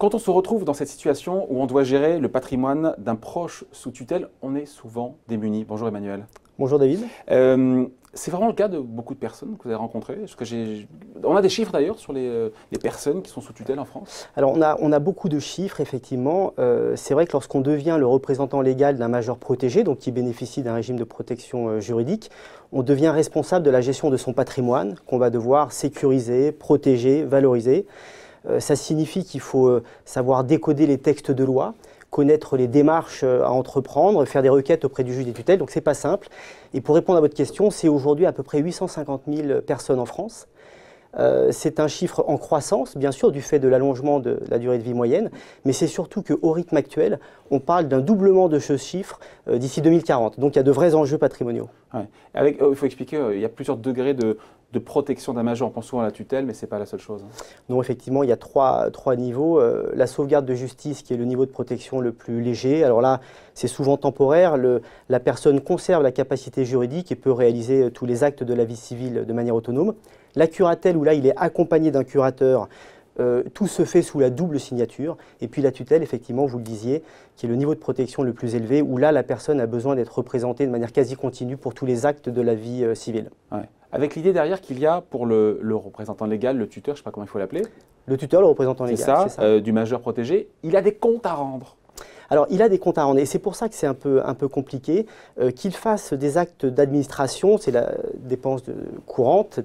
Quand on se retrouve dans cette situation où on doit gérer le patrimoine d'un proche sous tutelle, on est souvent démuni. Bonjour Emmanuel. Bonjour David. C'est vraiment le cas de beaucoup de personnes que vous avez rencontrées. On a des chiffres d'ailleurs sur les personnes qui sont sous tutelle en France. Alors on a beaucoup de chiffres effectivement. C'est vrai que lorsqu'on devient le représentant légal d'un majeur protégé, donc qui bénéficie d'un régime de protection juridique, on devient responsable de la gestion de son patrimoine qu'on va devoir sécuriser, protéger, valoriser. Ça signifie qu'il faut savoir décoder les textes de loi, connaître les démarches à entreprendre, faire des requêtes auprès du juge des tutelles, donc c'est pas simple. Et pour répondre à votre question, c'est aujourd'hui à peu près 850 000 personnes en France. C'est un chiffre en croissance, bien sûr, du fait de l'allongement de la durée de vie moyenne, mais c'est surtout qu'au rythme actuel, on parle d'un doublement de ce chiffre d'ici 2040. Donc il y a de vrais enjeux patrimoniaux. Ouais. Il faut expliquer, il y a plusieurs degrés de protection d'un majeur. On pense souvent à la tutelle, mais ce n'est pas la seule chose. Non, effectivement, il y a trois niveaux. La sauvegarde de justice, qui est le niveau de protection le plus léger. Alors là, c'est souvent temporaire. La personne conserve la capacité juridique et peut réaliser tous les actes de la vie civile de manière autonome. La curatelle, où là, il est accompagné d'un curateur. Tout se fait sous la double signature. Et puis la tutelle, effectivement, vous le disiez, qui est le niveau de protection le plus élevé, où là, la personne a besoin d'être représentée de manière quasi continue pour tous les actes de la vie civile. Ouais. Avec l'idée derrière qu'il y a pour le représentant légal, le tuteur, je ne sais pas comment il faut l'appeler. Le tuteur, le représentant légal, c'est ça. Du majeur protégé, il a des comptes à rendre. Alors, il a des comptes à rendre et c'est pour ça que c'est un peu compliqué. Qu'il fasse des actes d'administration, c'est la dépense courante,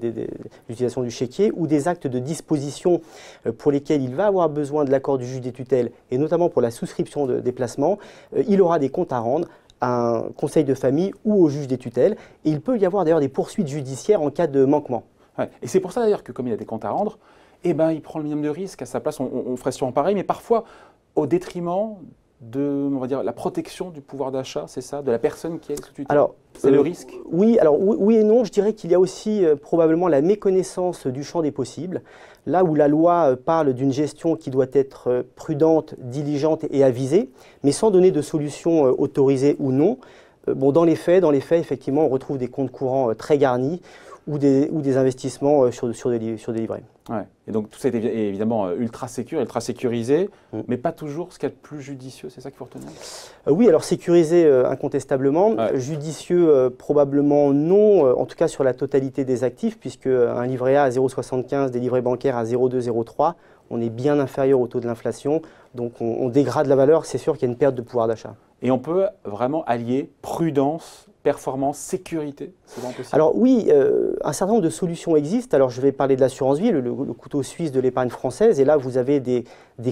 l'utilisation du chéquier, ou des actes de disposition pour lesquels il va avoir besoin de l'accord du juge des tutelles, et notamment pour la souscription de déplacement, il aura des comptes à rendre à un conseil de famille ou au juge des tutelles. Et il peut y avoir d'ailleurs des poursuites judiciaires en cas de manquement. Ouais. Et c'est pour ça d'ailleurs que comme il a des comptes à rendre, eh ben, il prend le minimum de risque. À sa place, on ferait sûrement pareil, mais parfois au détriment de, on va dire, la protection du pouvoir d'achat, c'est ça, de la personne qui est sous tutelle. Alors, c'est le risque. Oui, alors oui et non. Je dirais qu'il y a aussi probablement la méconnaissance du champ des possibles. Là où la loi parle d'une gestion qui doit être prudente, diligente et avisée, mais sans donner de solution autorisée ou non. Bon, dans les faits, effectivement, on retrouve des comptes courants très garnis ou des investissements sur des livrets. Ouais. Et donc tout ça est évidemment ultra sécurisé, mais pas toujours ce qu'il y a de plus judicieux, c'est ça qu'il faut retenir? Oui, alors sécurisé incontestablement, ouais. Judicieux probablement non, en tout cas sur la totalité des actifs, puisque un livret A à 0,75, des livrets bancaires à 0,2, 0,3, on est bien inférieur au taux de l'inflation, donc on dégrade la valeur, c'est sûr qu'il y a une perte de pouvoir d'achat. Et on peut vraiment allier prudence, performance, sécurité, c'est vraiment possible? Alors oui, un certain nombre de solutions existent. Alors je vais parler de l'assurance vie, le couteau suisse de l'épargne française. Et là, vous avez des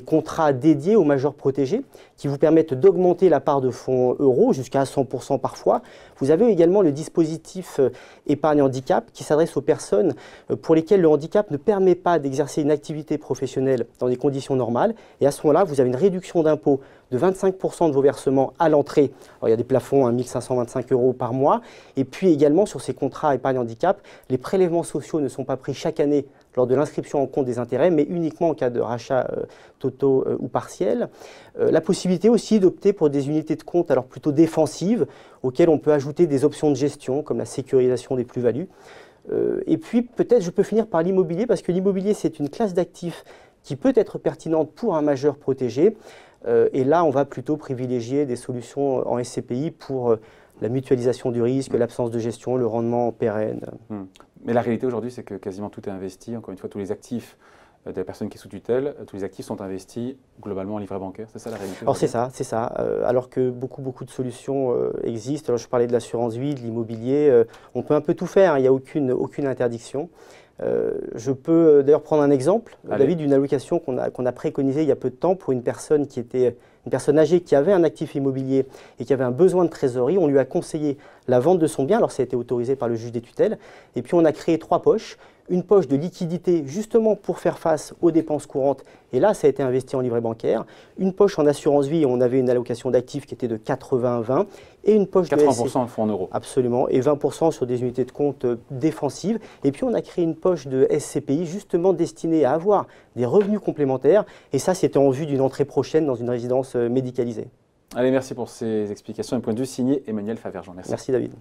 contrats dédiés aux majeurs protégés qui vous permettent d'augmenter la part de fonds euros jusqu'à 100% parfois. Vous avez également le dispositif épargne handicap qui s'adresse aux personnes pour lesquelles le handicap ne permet pas d'exercer une activité professionnelle dans des conditions normales. Et à ce moment-là, vous avez une réduction d'impôt de 25% de vos versements à l'entrée. Alors il y a des plafonds à 1 525 € par mois. Et puis également sur ces contrats épargne handicap, les prélèvements sociaux ne sont pas pris chaque année lors de l'inscription en compte des intérêts, mais uniquement en cas de rachats totaux ou partiels. La possibilité aussi d'opter pour des unités de compte alors plutôt défensives, auxquelles on peut ajouter des options de gestion, comme la sécurisation des plus-values. Et puis peut-être je peux finir par l'immobilier, parce que l'immobilier c'est une classe d'actifs qui peut être pertinente pour un majeur protégé. Et là, on va plutôt privilégier des solutions en SCPI pour la mutualisation du risque, l'absence de gestion, le rendement pérenne. Mais la réalité aujourd'hui, c'est que quasiment tout est investi. Encore une fois, tous les actifs de la personne qui est sous tutelle, tous les actifs sont investis globalement en livret bancaire. C'est ça la réalité? Alors c'est ça. Alors que beaucoup de solutions existent. Alors, je parlais de l'assurance vie, de l'immobilier. On peut un peu tout faire, hein. Il n'y a aucune interdiction. Je peux d'ailleurs prendre un exemple, David, d'une allocation qu'on a préconisée il y a peu de temps pour une personne qui était une personne âgée qui avait un actif immobilier et qui avait un besoin de trésorerie. On lui a conseillé la vente de son bien, alors ça a été autorisé par le juge des tutelles, et puis on a créé 3 poches. Une poche de liquidité justement pour faire face aux dépenses courantes, et là ça a été investi en livret bancaire, une poche en assurance vie, on avait une allocation d'actifs qui était de 80-20, et une poche 80% de 80% en fonds en euros. Absolument, et 20% sur des unités de compte défensives, et puis on a créé une poche de SCPI justement destinée à avoir des revenus complémentaires, et ça c'était en vue d'une entrée prochaine dans une résidence médicalisée. Allez, merci pour ces explications et point de vue signé Emmanuel Favergent. Merci. Merci David.